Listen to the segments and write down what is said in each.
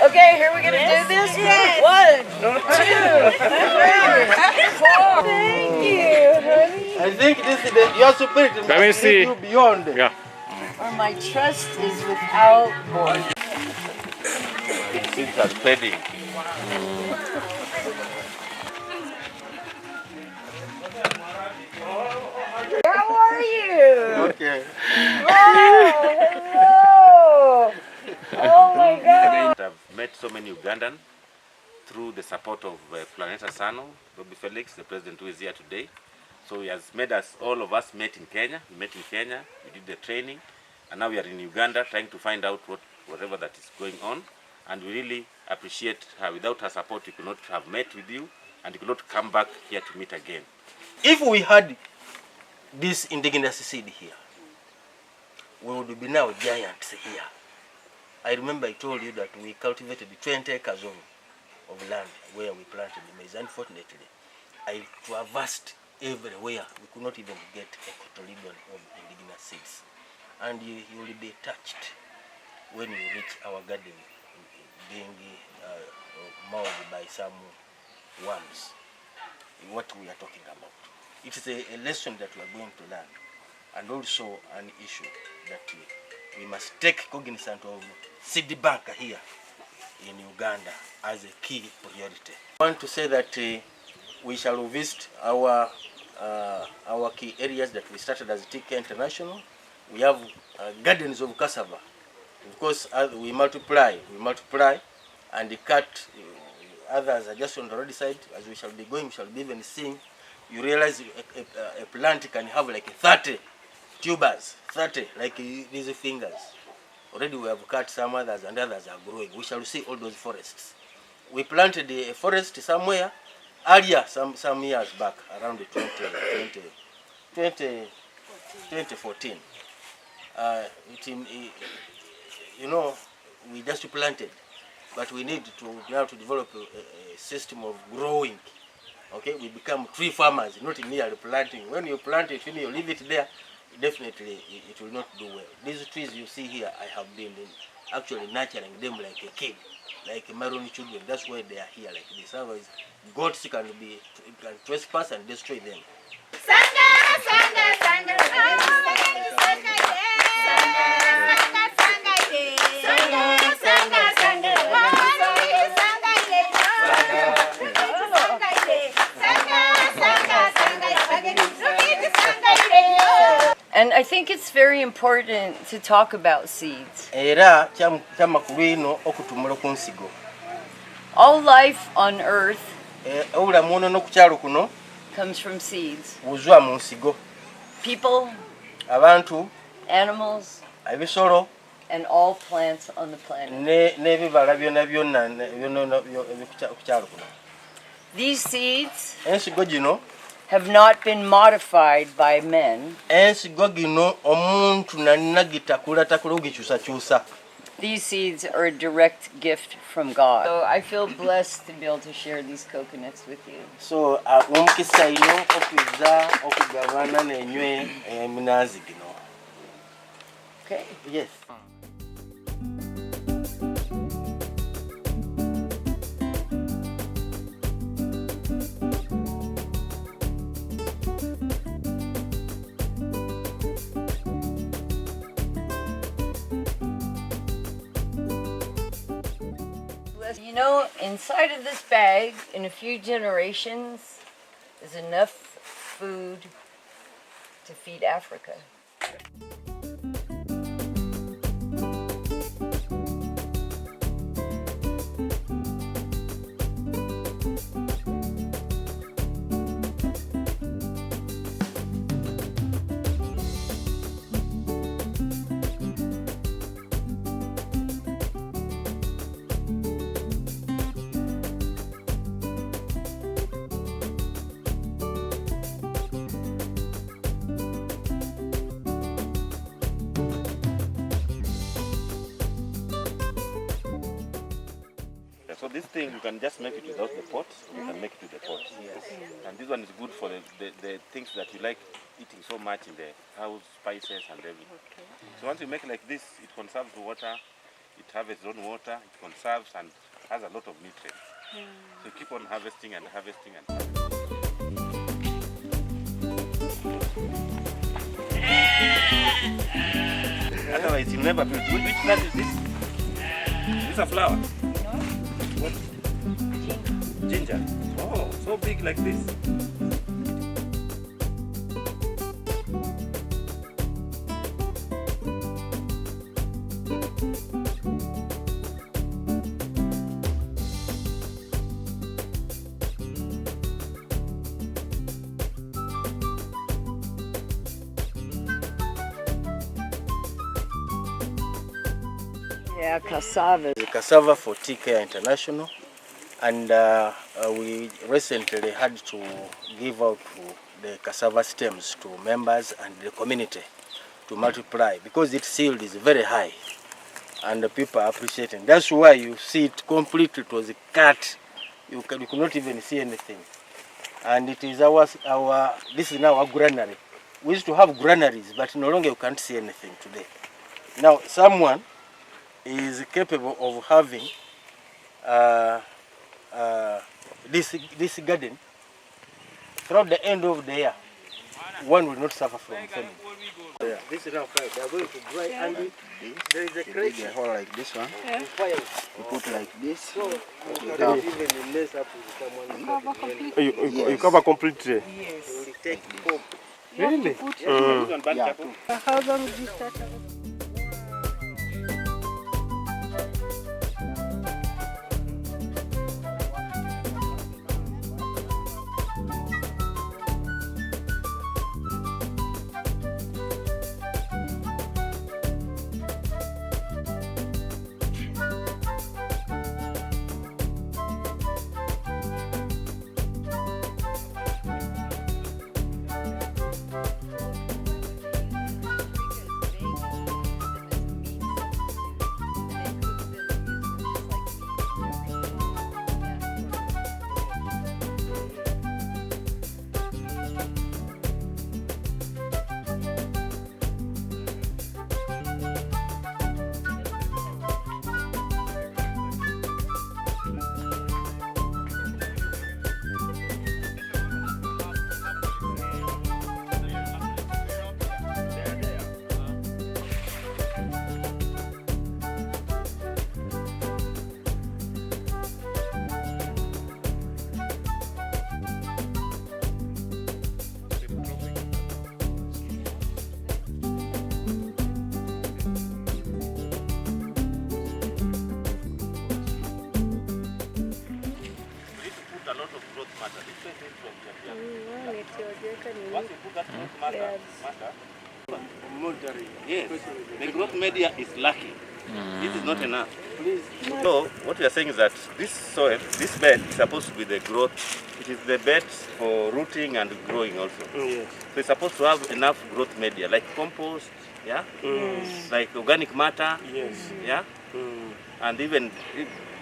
Okay, here we're gonna do this. Yes. 1, 2, 3, 4. Thank you, honey. I think this is your spirit. Let me see. You beyond. Yeah. Or my trust is without border. Seeds are spreading. How are you? Okay. Oh, hello. Oh my God. I've met so many Ugandans through the support of Planeta Sano, Robbie Felix, the president who is here today. So he has made us, all of us met in Kenya. We met in Kenya, we did the training, and now we are in Uganda trying to find out whatever that is going on. And we really appreciate her. Without her support, we could not have met with you, and we could not come back here to meet again. If we had this indigenous seed here, we would be now giants here. I remember I told you that we cultivated 20 acres of land where we planted the maize. Unfortunately, I traversed everywhere. We could not even get a cotyledon of indigenous seeds. And you will be touched when you reach our garden being mauled by some worms. What we are talking about. It is a lesson that we are going to learn, and also an issue that we must take cognizance of seed bank here in Uganda as a key priority. I want to say that we shall visit our key areas that we started as Tcare International. We have gardens of cassava. Of course, as we multiply, and cut. Others are just on the roadside. As we shall be going, we shall be even seeing. You realize a plant can have like 30 tubers, 30 like these fingers. Already we have cut some others, and others are growing. We shall see all those forests. We planted a forest somewhere earlier, some years back, around 2014. You know, we just planted. But we need to now to develop a system of growing. Okay, we become tree farmers, not merely planting. When you plant it, when you leave it there, definitely it will not do well. These trees you see here, I have been actually nurturing them like a kid, like my own children. That's why they are here like this. Otherwise, goats can trespass and destroy them. And I think it's very important to talk about seeds. All life on earth comes from seeds. People, animals, and all plants on the planet. These seeds have not been modified by men. These seeds are a direct gift from God. So I feel blessed to be able to share these coconuts with you. So, okay. Yes. You know, inside of this bag, in a few generations, is enough food to feed Africa. this thing you can just make it without the pot. You can make it with the pot. Yes. And this one is good for the things that you like eating so much in the house, spices and everything. Okay. So once you make it like this, it conserves the water. It harvests its own water. It conserves and has a lot of nutrients. So you keep on harvesting and harvesting and otherwise you'll never build. Which plant is this? This a flower? No. What? Ginger. Oh, so big like this. Yeah, cassava. The cassava for Tcare International, and we recently had to give out the cassava stems to members and the community to multiply because its yield is very high and the people are appreciating. That's why you see it completely, it was cut. You could not even see anything. And it is this is now our granary. We used to have granaries, but no longer you can't see anything today. Now someone is capable of having this garden throughout the end of the year. One will not suffer from famine. Yeah. This is now fire. They are going to dry and there is a crate. A hole like this one. Yeah. You put like this. So you can't even mess up with someone. You cover completely? Yes. You will take the pump. Really? Yeah. How long did you start? Once you put that growth matter, yes, the growth media is lacking. This is not enough. So what we are saying is that this soil, this bed is supposed to be the growth. It is the bed for rooting and growing also. Yes. So it's supposed to have enough growth media, like compost, yeah, like organic matter, yes, yeah, and even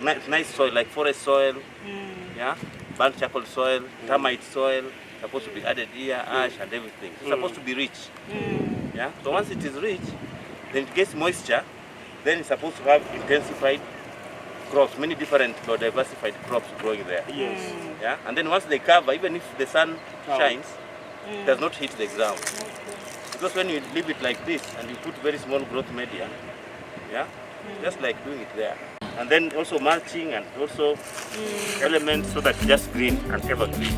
nice soil like forest soil, yeah, burnt charcoal soil, termite soil, supposed to be added here, ash and everything. It's supposed to be rich. Yeah. So once it is rich, then it gets moisture. Then it's supposed to have intensified crops, many different diversified crops growing there. Yes. Yeah. And then once they cover, even if the sun shines, it does not hit the ground. Because when you leave it like this and you put very small growth media, yeah, just like doing it there. And then also mulching and also elements so that it's just green and evergreen.